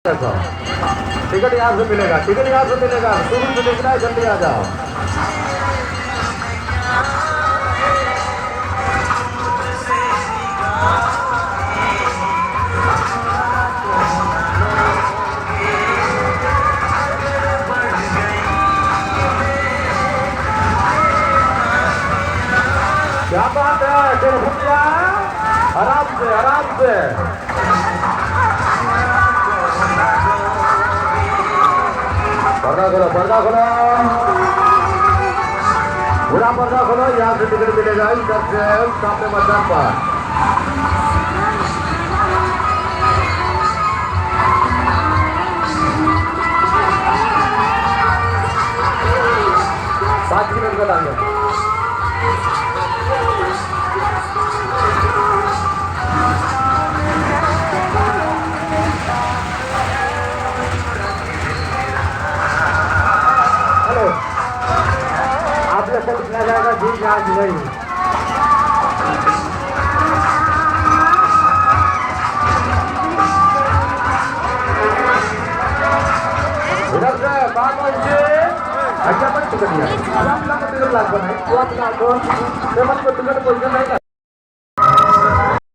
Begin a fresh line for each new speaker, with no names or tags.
Ticket यहाँ से मिलेगा, ticket यहाँ से मिलेगा। शुरू से देखना है, जल्दी आ जाओ। क्या बात है, फिर भूलिया आराम से, आराम से। पर्दा खोलो, पर्दा खोलो, पूरा पर्दा खोलो। यहाँ से टिकट मिलेगा, इधर से सामने मैदान पर। 5 मिनट का टाइम है। आपको सब कितना जाएगा? जी आज नहीं, इधर से 5 बजे अच्छा पर टिकट दिया। आप लोग को टिकट लाग बनाए, वो आप लोग को पेमेंट को टिकट पोजीशन नहीं